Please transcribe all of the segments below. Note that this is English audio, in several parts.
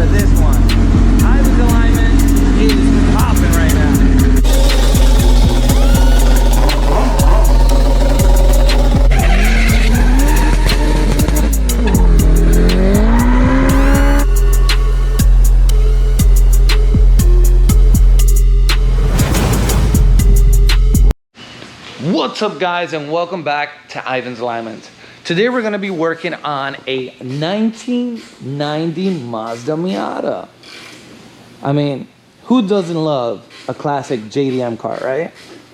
for this one. Ivan's alignment is popping right now. What's up guys, and welcome back to Ivan's Alignment. Today we're going to be working on a 1990 Mazda Miata. I mean, who doesn't love a classic JDM car, right?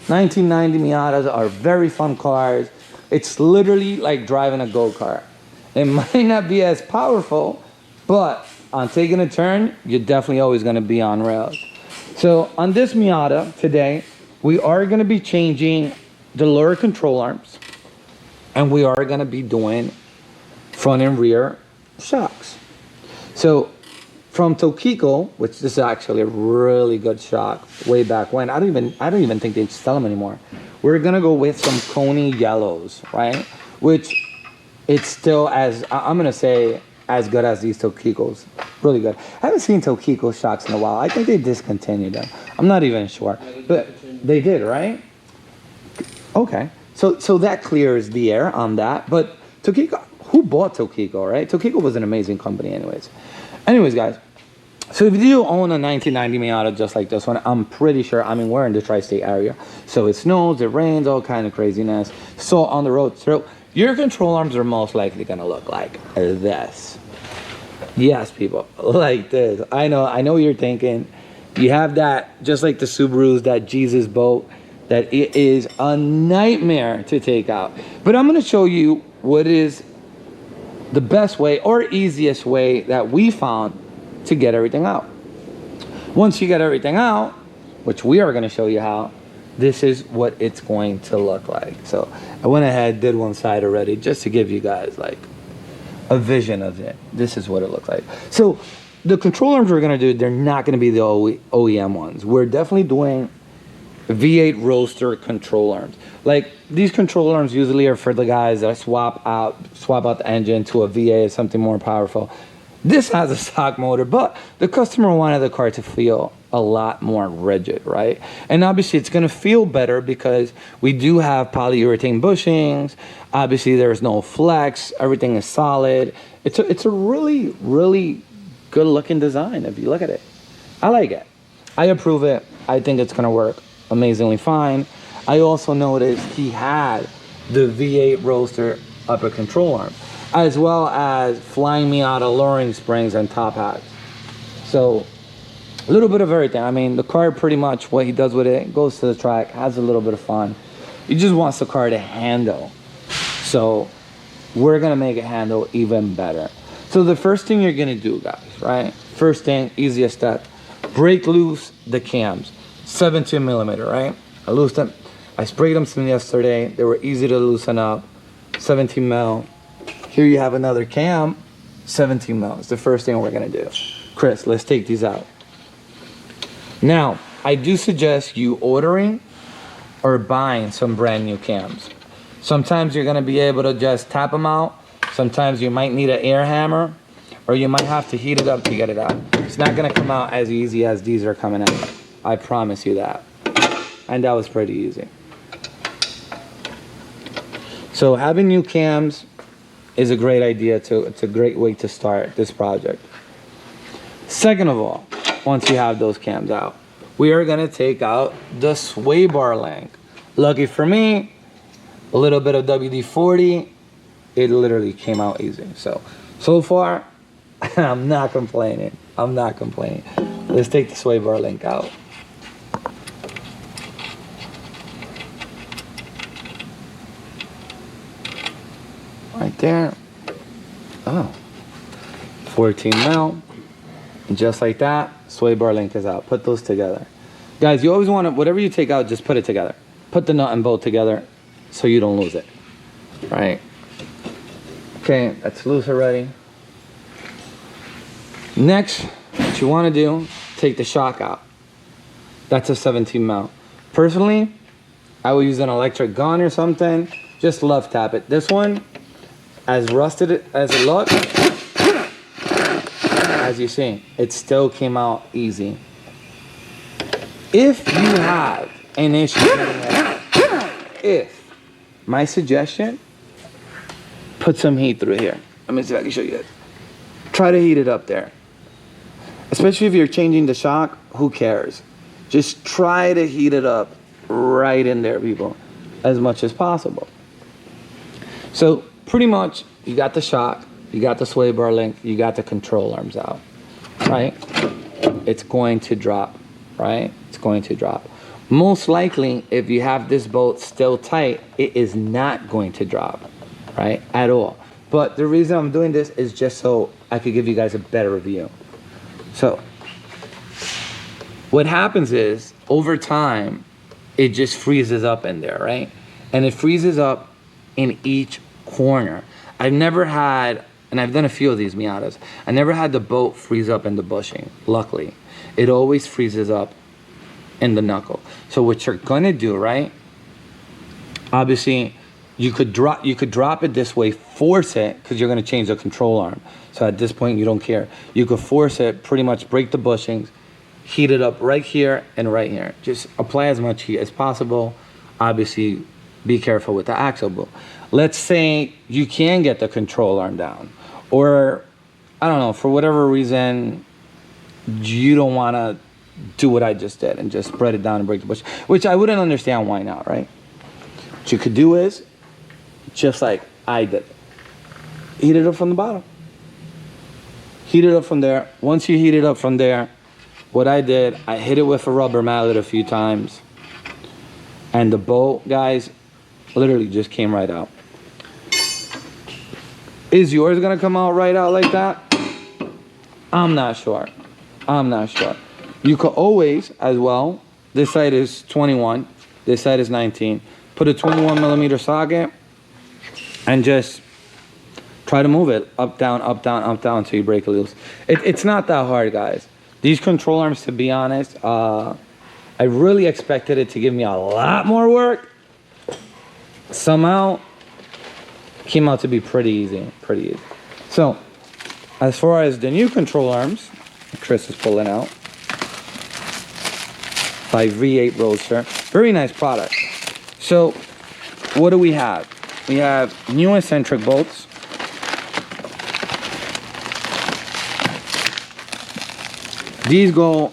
1990 Miatas are very fun cars. It's literally like driving a go-kart. It might not be as powerful, but on taking a turn, you're definitely always going to be on rails. So on this Miata today, we are going to be changing the lower control arms, and we are going to be doing front and rear shocks. So from Tokiko, which this is actually a really good shock way back when, I don't even think they sell them anymore. We're going to go with some Koni yellows, right? Which it's still, as I'm going to say, as good as these Tokikos. Really good. I haven't seen Tokiko shocks in a while. I think they discontinued them. I'm not even sure, but they did, right? Okay, so that clears the air on that. But Tokiko, who bought Tokiko, right? Tokiko was an amazing company anyways guys, so if you do own a 1990 Miata just like this one, I'm pretty sure, I mean, we're in the tri-state area, so it snows, it rains, all kind of craziness. So on the road, so your control arms are most likely gonna look like this. Yes, people, like this. I know you're thinking, you have that, just like the Subarus, that Jesus boat, that it is a nightmare to take out. But I'm going to show you what is the best way or easiest way that we found to get everything out. Once you get everything out, which we are going to show you how, this is what it's going to look like. So I went ahead, did one side already, just to give you guys like a vision of it. This is what it looks like. So the control arms we're going to do, they're not going to be the OEM ones. We're definitely doing V8 roadster control arms. Like, these control arms usually are for the guys that swap out the engine to a V8, something more powerful. This has a stock motor, but the customer wanted the car to feel a lot more rigid, right? And obviously it's going to feel better because we do have polyurethane bushings. Obviously there's no flex, everything is solid. It's a really, really good looking design if you look at it. I like it. I approve it. I think it's going to work amazingly fine. I also noticed he had the V8 roadster upper control arm, as well as Flying Miata lowering springs and top hats. So a little bit of everything. I mean, the car, pretty much what he does with it, goes to the track, has a little bit of fun. He just wants the car to handle. So we're gonna make it handle even better. So the first thing you're gonna do, guys, right? First thing, easiest step, break loose the cams. 17 millimeter, right? I loosed them. I sprayed them some yesterday. They were easy to loosen up. 17 mil. Here you have another cam. 17 mil. It's the first thing we're gonna do. Chris, let's take these out. Now, I do suggest you ordering or buying some brand new cams. Sometimes you're gonna be able to just tap them out. Sometimes you might need an air hammer, or you might have to heat it up to get it out. It's not gonna come out as easy as these are coming out. I promise you that. And that was pretty easy. So having new cams is a great idea too. It's a great way to start this project. Second of all, once you have those cams out, we are gonna take out the sway bar link. Lucky for me, a little bit of WD-40, it literally came out easy. So far, I'm not complaining. I'm not complaining. Let's take the sway bar link out. Right there. Oh, 14 mil. And just like that, sway bar link is out. Put those together. Guys, you always want to, whatever you take out, just put it together. Put the nut and bolt together so you don't lose it. Right? Okay, that's loose already. Next, what you want to do, take the shock out. That's a 17 mil. Personally, I will use an electric gun or something. Just love tap it. This one, as rusted as it looks, as you see, it still came out easy. If you have an issue getting it out, my suggestion, put some heat through here. Let me see if I can show you it. Try to heat it up there. Especially if you're changing the shock, who cares? Just try to heat it up right in there, people, as much as possible. So pretty much, you got the shock, you got the sway bar link, you got the control arms out, right? It's going to drop, right? It's going to drop. Most likely, if you have this bolt still tight, it is not going to drop, right? At all. But the reason I'm doing this is just so I could give you guys a better view. So, what happens is, over time, it just freezes up in there, right? And it freezes up in each corner. I've never had, and I've done a few of these Miatas, I never had the bolt freeze up in the bushing, luckily. It always freezes up in the knuckle. So what you're gonna do, right? Obviously, you could drop it this way, force it, because you're gonna change the control arm. So at this point, you don't care. You could force it, pretty much break the bushings, heat it up right here and right here. Just apply as much heat as possible. Obviously, be careful with the axle bolt. Let's say you can get the control arm down, or I don't know, for whatever reason, you don't wanna do what I just did and just spread it down and break the bush, which I wouldn't understand why not, right? What you could do is, just like I did, heat it up from the bottom. Heat it up from there. Once you heat it up from there, what I did, I hit it with a rubber mallet a few times, and the bolt, guys, literally just came right out. Is yours gonna come out right out like that? I'm not sure. I'm not sure. You could always, as well, this side is 21, this side is 19. Put a 21 millimeter socket and just try to move it up, down, up, down, up, down until you break it loose. It's not that hard, guys. These control arms, to be honest, I really expected it to give me a lot more work. Somehow, came out to be pretty easy, pretty easy. So, as far as the new control arms, Chris is pulling out, by V8 Roadster. Very nice product. So, what do we have? We have new eccentric bolts. These go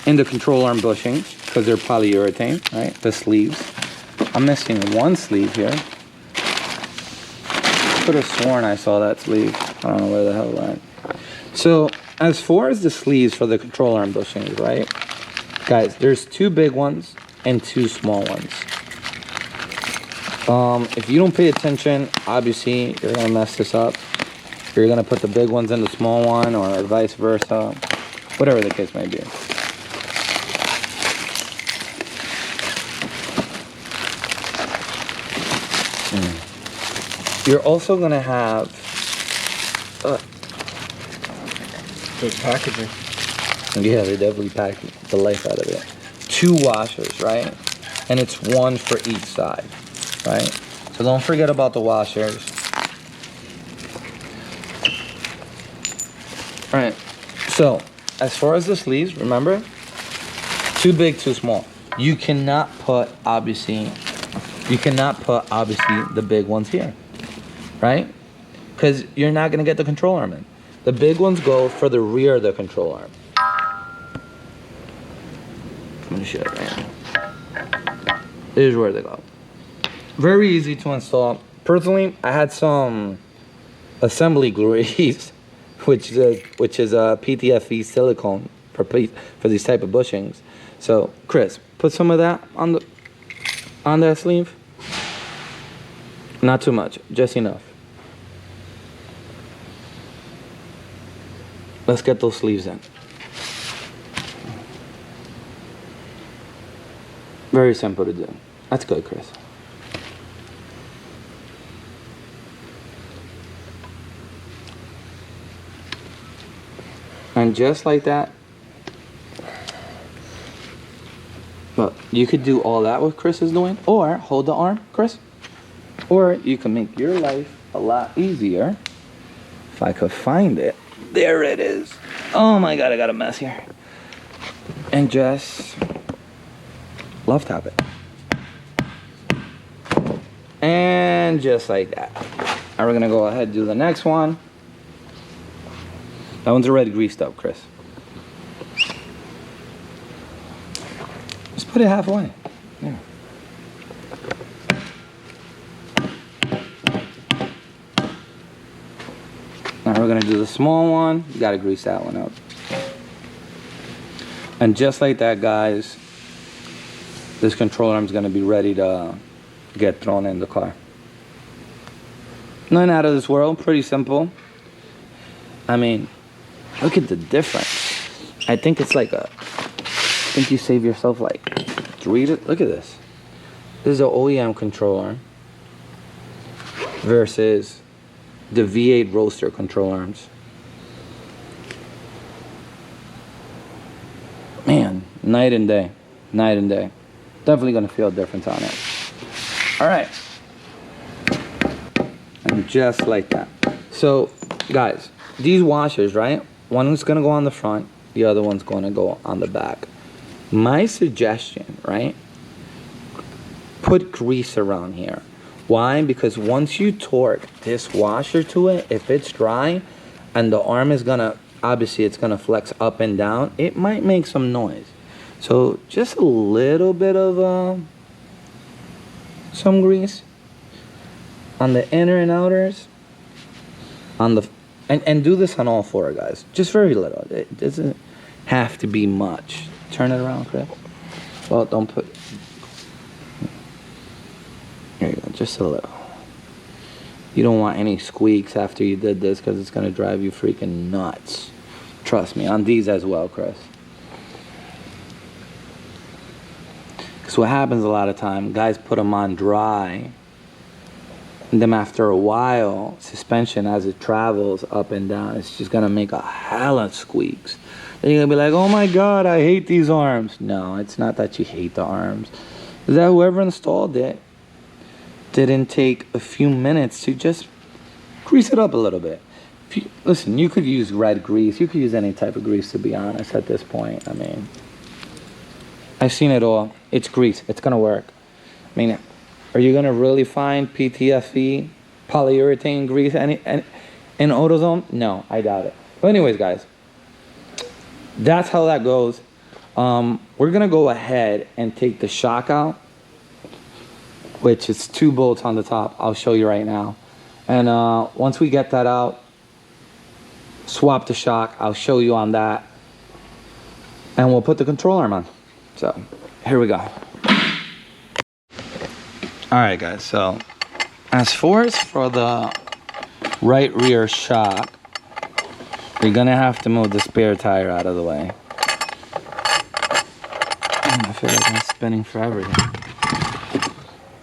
in the control arm bushings because they're polyurethane, right? The sleeves. I'm missing one sleeve here. Could have sworn I saw that sleeve. I don't know where the hell it went. So, as far as the sleeves for the control arm bushings, right? Guys, there's two big ones and two small ones. If you don't pay attention, obviously, you're gonna mess this up. You're gonna put the big ones in the small one, or vice versa. Whatever the case may be. You're also gonna have good packaging. Yeah, they definitely pack the life out of it. Two washers, right? And it's one for each side, right? So don't forget about the washers. All right, so as far as the sleeves, remember, too big, too small. You cannot put, obviously, the big ones here, right? Because you're not gonna get the control arm in. The big ones go for the rear of the control arm. I'm gonna show it right now. This is where they go. Very easy to install. Personally, I had some assembly glue used, which is a PTFE silicone for these type of bushings. So, Chris, put some of that on that sleeve. Not too much, just enough. Let's get those sleeves in. Very simple to do. That's good, Chris. And just like that, look, you could do all that what Chris is doing, or hold the arm, Chris. Or you can make your life a lot easier, if I could find it. There it is. Oh my God, I got a mess here. And just love tap it. And just like that. Now we're gonna go ahead and do the next one. That one's already greased up, Chris. Just put it halfway. Yeah. Now we're gonna do the small one. You gotta grease that one up. And just like that, guys, this control arm is gonna be ready to get thrown in the car. Nothing out of this world, pretty simple. I mean, look at the difference. I think it's like I think you save yourself like look at this. This is an OEM control arm versus the V8 Roadster control arms. Man, night and day, night and day. Definitely gonna feel a difference on it. All right, and just like that. So, guys, these washers, right? One is gonna go on the front, the other one's gonna go on the back. My suggestion, right? Put grease around here. Why? Because once you torque this washer to it, if it's dry and the arm is gonna, obviously it's gonna flex up and down, it might make some noise. So just a little bit of some grease on the inner and outers, on the, and do this on all four, guys. Just very little. It doesn't have to be much. Turn it around, Chris. Well, don't put. There you go, just a little. You don't want any squeaks after you did this because it's gonna drive you freaking nuts. Trust me, on these as well, Chris. Because what happens a lot of time, guys put them on dry, and then after a while, suspension as it travels up and down, it's just gonna make a hella squeaks. Then you're gonna be like, oh my God, I hate these arms. No, it's not that you hate the arms. It's that whoever installed it didn't take a few minutes to just grease it up a little bit. Listen, you could use red grease. You could use any type of grease, to be honest, at this point. I mean, I've seen it all. It's grease. It's gonna work. I mean, are you gonna really find PTFE, polyurethane grease, in AutoZone? No, I doubt it. But anyways, guys, that's how that goes. We're gonna go ahead and take the shock out, which is 2 bolts on the top. I'll show you right now. And once we get that out, swap the shock. I'll show you on that. And we'll put the control arm on. So, here we go. All right, guys, so as far as for the right rear shock, you're gonna have to move the spare tire out of the way. I feel like I'm spinning forever here.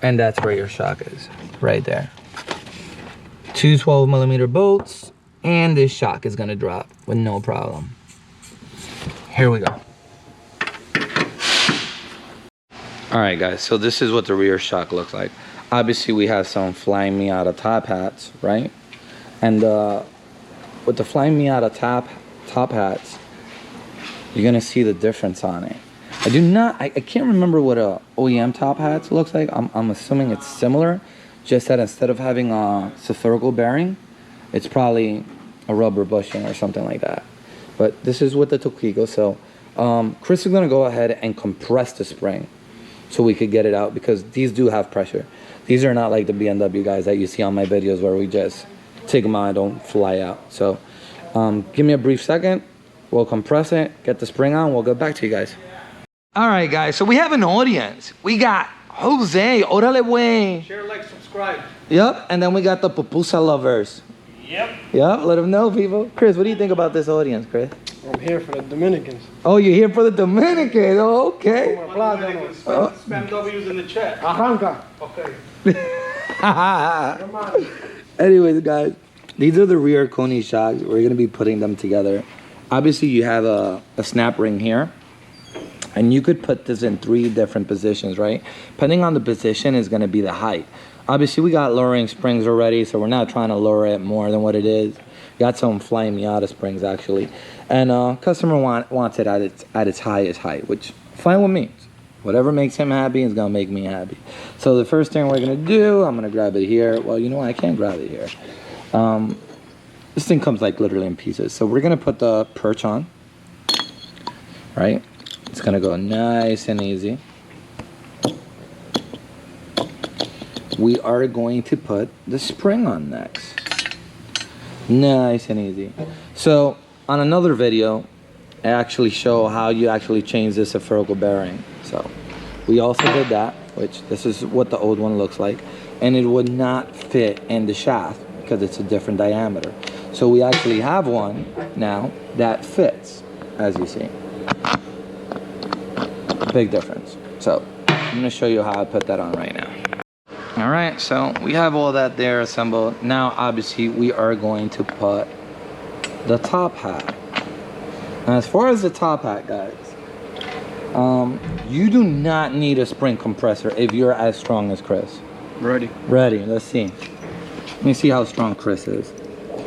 And that's where your shock is, right there. 2 12mm bolts, and this shock is gonna drop with no problem. Here we go. All right, guys, so this is what the rear shock looks like. Obviously, we have some Flying Miata top hats, right? And with the Flying Miata top hats, you're gonna see the difference on it. I can't remember what a OEM top hats looks like. I'm assuming it's similar, just that instead of having a spherical bearing, it's probably a rubber bushing or something like that. But this is with the Tokigo, so Chris is gonna go ahead and compress the spring so we could get it out, because these do have pressure. These are not like the BMW guys that you see on my videos where we just take them out and don't fly out. So give me a brief second. We'll compress it, get the spring on, we'll get back to you guys. All right, guys, so we have an audience. We got Jose, orale way. Share, like, subscribe. Yep, and then we got the pupusa lovers. Yep. Yep, let them know, people. Chris, what do you think about this audience, Chris? I'm here for the Dominicans. Oh, you're here for the Dominicans. Oh, okay. Spam W's in the chat. Arranca. Okay. Anyways, guys, these are the rear Koni shocks. We're going to be putting them together. Obviously, you have a snap ring here. And you could put this in 3 different positions, right? Depending on the position is going to be the height. Obviously, we got lowering springs already, so we're not trying to lower it more than what it is. Got some flying Miata springs actually, and customer wants it at its highest height, which fine with me. Whatever makes him happy is gonna make me happy. So the first thing we're gonna do, I'm gonna grab it here. Well, you know what? I can't grab it here. This thing comes like literally in pieces. So we're gonna put the perch on, right? It's gonna go nice and easy. We are going to put the spring on next. Nice and easy. So on another video, I actually show how you actually change this spherical bearing. So we also did that, which this is what the old one looks like, and it would not fit in the shaft because it's a different diameter. So we actually have one now that fits, as you see. Big difference. So I'm gonna show you how I put that on right now. All right, so we have all that there assembled. Now obviously we are going to put the top hat. Now, as far as the top hat, guys, you do not need a spring compressor if you're as strong as Chris. Ready. Ready, let's see. Let me see how strong Chris is.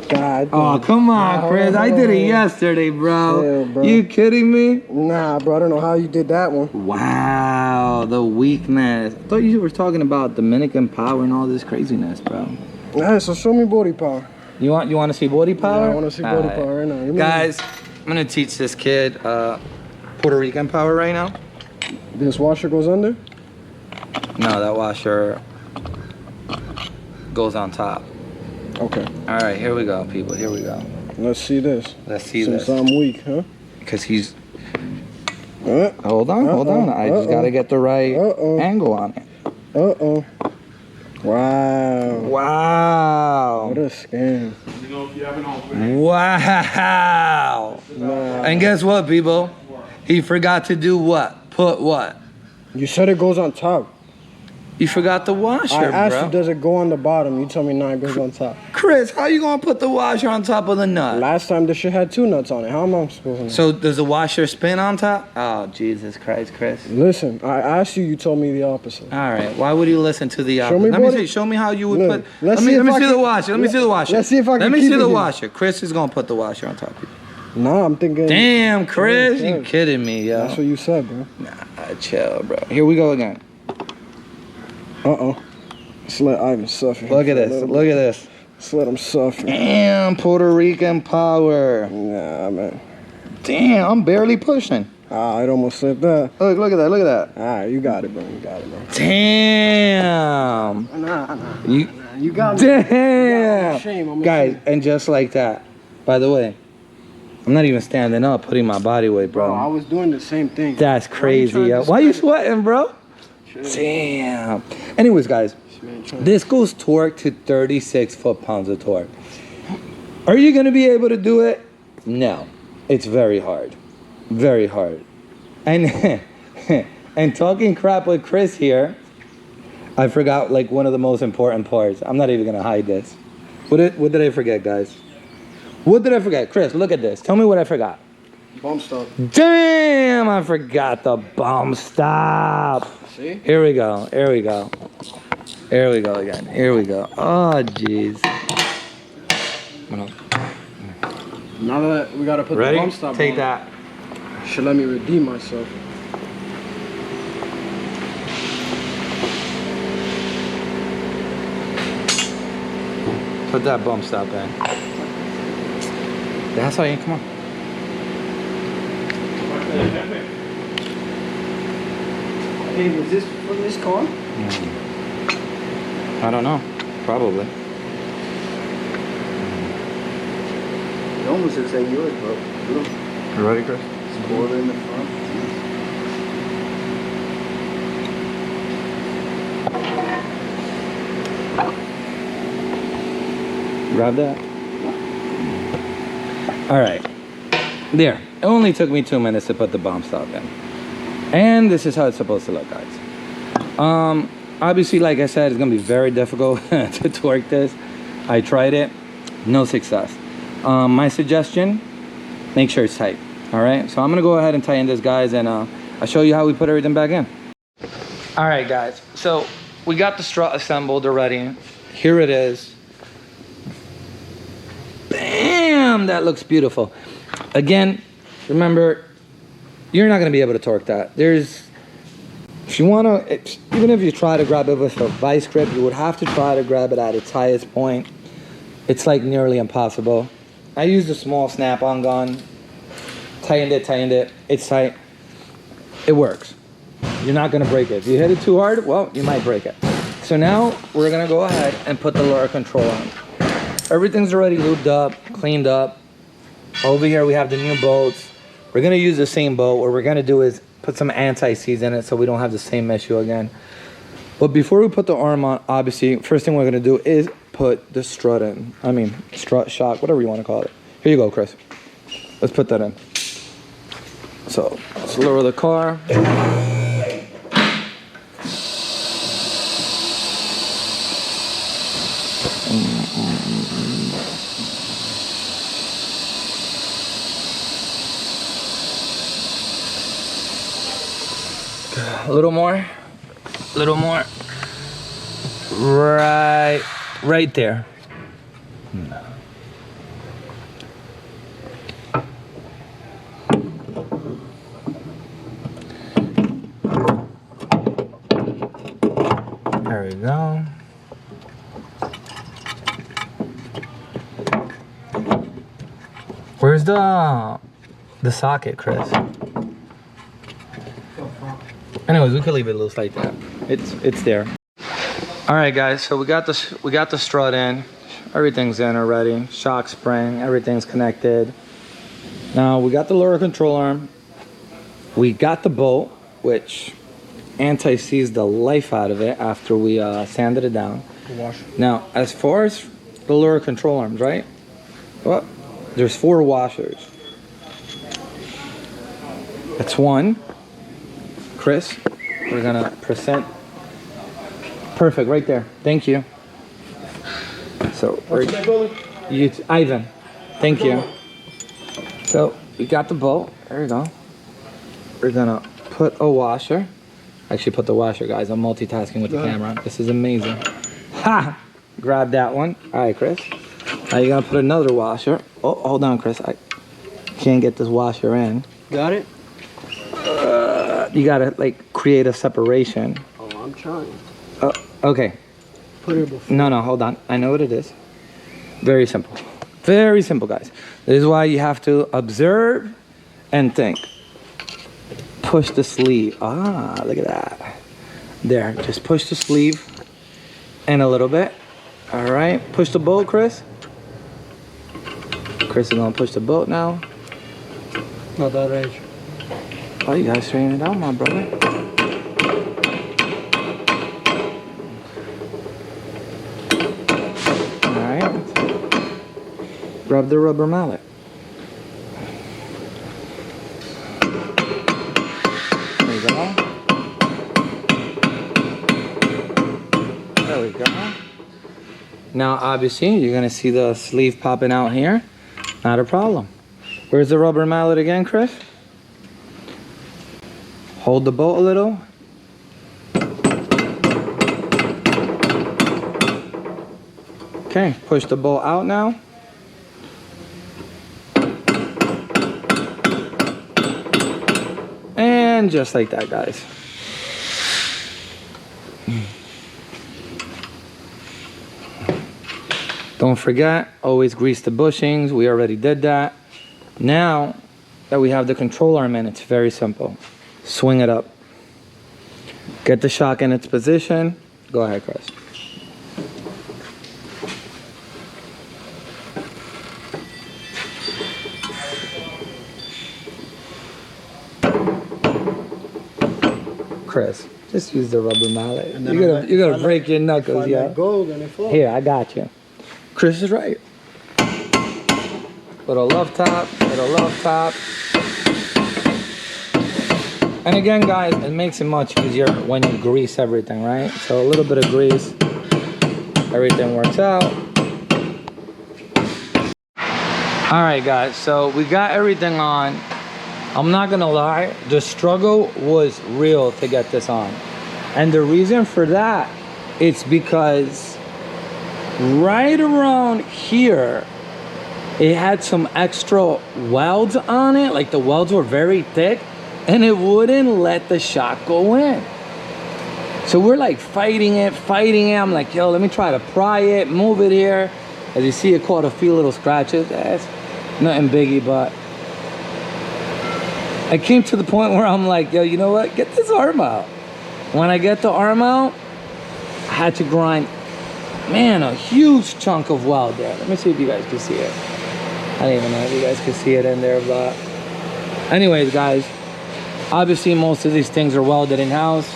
God. Oh, come on, Chris. I did it yesterday, bro. Chill, bro. You kidding me? Nah, bro, I don't know how you did that one. Wow, the weakness. I thought you were talking about Dominican power and all this craziness, bro. Alright, so show me body power. You want to see body power? Yeah, I want to see body Alright. power right now. Guys, I'm gonna teach this kid Puerto Rican power right now. This washer goes under? No, that washer goes on top. Okay. All right, here we go, people. Here we go. Let's see this. Let's see Since this. I'm weak, huh? Because he's. Hold on. I just gotta get the right angle on it. Uh-oh. Wow. Wow. What a scam. Wow. Nah. And guess what, people? He forgot to do what? Put what? You said it goes on top. You forgot the washer, I asked bro. you, does it go on the bottom? You told me, nah, it goes on top. Chris, how you gonna put the washer on top of the nut? Last time this shit had 2 nuts on it. How am I supposed to know? So does the washer spin on top? Oh, Jesus Christ, Chris. Listen, I asked you, you told me the opposite. All right. Why would you listen to the opposite? me Let me body- see. Show me how you would Look, put. let's Let see me if I see the can- washer. Let me see the washer. let's see if I can Let me keep see it the here. washer. Chris is gonna put the washer on top of you. Nah, I'm thinking. Damn, Chris, Yeah, you kidding me, yo? That's what you said, bro. Nah, chill, bro. Here we go again. Uh-oh. Let's let Ivan suffer. Look at this. Look at this. Let's let him suffer. Damn, Puerto Rican power. Nah, man. Damn, I'm barely pushing. Ah, it almost slipped that. Look at that. Look at that. Ah, you got it, bro. You got it, bro. Damn. Nah. You. You got me. Damn. Shame, I'm Guys, ashamed. and just like that. By the way, I'm not even standing up, putting my body weight, Bro, I bro. was doing the same thing. That's crazy, yo. Why you sweating, bro? Damn. Anyways, guys, this goes torque to 36 foot-pounds of torque. Are you gonna be able to do it? No. It's very hard. Very hard. And and talking crap with Chris here, I forgot like one of the most important parts. I'm not even gonna hide this. What did I forget, guys? What did I forget? Chris, look at this. Tell me what I forgot. Bump stop. Damn, I forgot the bump stop. See? Here we go. Here we go. Here we go again. Here we go. Oh, jeez. Now that we gotta put Ready? the bump stop Take on, that. should let me redeem myself. Put that bump stop in. That's how you come on. Hey, was this from this car? I don't know. Probably. It almost looks like yours, bro. Look, You ready, Chris? spoiler in the front. Grab that. All right. There. It only took me 2 minutes to put the bump stop in. And this is how it's supposed to look, guys. Obviously, like I said, it's gonna be very difficult to torque this. I tried it, no success. My suggestion, make sure it's tight. All right, so I'm gonna go ahead and tighten this, guys, and I'll show you how we put everything back in. All right, guys, so we got the strut assembled already. Here it is. Bam! bam, that looks beautiful. Again, remember, you're not gonna be able to torque that. If you wanna, even if you try to grab it with a vice grip, you would have to try to grab it at its highest point. It's like nearly impossible. I used a small snap-on gun, tightened it, it's tight. It works. You're not gonna break it. If you hit it too hard, well, you might break it. So now we're gonna go ahead and put the lower control on. Everything's already lubed up, cleaned up. Over here we have the new bolts. We're gonna use the same bolt. What we're gonna do is put some anti-seize in it so we don't have the same issue again. But before we put the arm on, obviously, first thing we're gonna do is put the strut in. I mean, strut, shock, whatever you wanna call it. Here you go, Chris. Let's put that in. So, let's lower the car. A little more. Right there. There we go. Where's the socket, Chris? Anyways, we could leave it loose like that. It's there. All right, guys. So we got the strut in. Everything's in already. Shock spring. Everything's connected. Now we got the lower control arm. We got the bolt, which anti-seized the life out of it after we sanded it down. Wash. Now, as far as the lower control arms, right? Well, there's 4 washers. That's one. Chris, we're gonna present. Perfect, right there. Thank you. So, Ivan. Thank you. So, we got the bolt. There we go. We're gonna put a washer. Actually, put the washer, guys. I'm multitasking with the camera. This is amazing. Ha! Grab that one. All right, Chris. Now you're gonna put another washer. Oh, hold on, Chris. I can't get this washer in. Got it? You gotta like create a separation. Oh, I'm trying. Okay. Put it before. No, hold on. I know what it is. Very simple. Very simple, guys. This is why you have to observe and think. Push the sleeve. Ah, look at that. There, just push the sleeve in a little bit. All right, push the bolt, Chris. Chris is gonna push the bolt now. Not that age. Oh, you gotta straighten it out, my brother. All right. Grab the rubber mallet. There you go. There we go. Now, obviously, you're gonna see the sleeve popping out here. Not a problem. Where's the rubber mallet again, Chris? Hold the bolt a little. Okay, push the bolt out now. And just like that, guys. Don't forget, always grease the bushings. We already did that. Now that we have the control arm in, it's very simple. Swing it up. Get the shock in its position. Go ahead, Chris. Chris, just use the rubber mallet. You're gonna break your knuckles, yeah. Go, then it falls. Here, I got you. Chris is right. Little love tap, little love tap. And again, guys, it makes it much easier when you grease everything, right? So a little bit of grease, everything works out. All right, guys, so we got everything on. I'm not gonna lie, the struggle was real to get this on. And the reason for that, it's because right around here it had some extra welds on it, like the welds were very thick, and it wouldn't let the shock go in. So we're like fighting it. I'm like, yo, let me try to pry it, move it here. As you see, it caught a few little scratches. That's nothing biggie, but I came to the point where I'm like, yo, you know what? Get this arm out. When I get the arm out, I had to grind, man, a huge chunk of weld there. Let me see if you guys can see it. I don't even know if you guys can see it in there, but anyways, guys, obviously most of these things are welded in-house.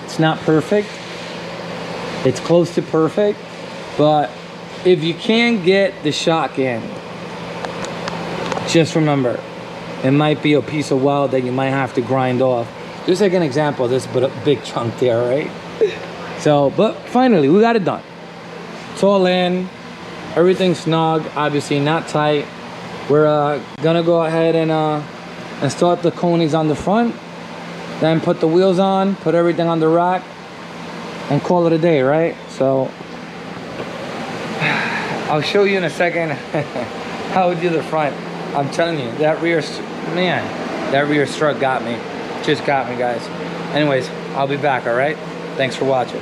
It's not perfect. It's close to perfect, but if you can get the shock in, just remember, it might be a piece of weld that you might have to grind off. Just like an example, this but a big chunk there, right? So, but finally, we got it done. It's all in, everything's snug, obviously not tight. We're gonna go ahead and start the Konis on the front, then put the wheels on, put everything on the rack, and call it a day, right? So, I'll show you in a second how we do the front. I'm telling you, that rear strut got me. Just got me, guys. Anyways, I'll be back, all right? Thanks for watching.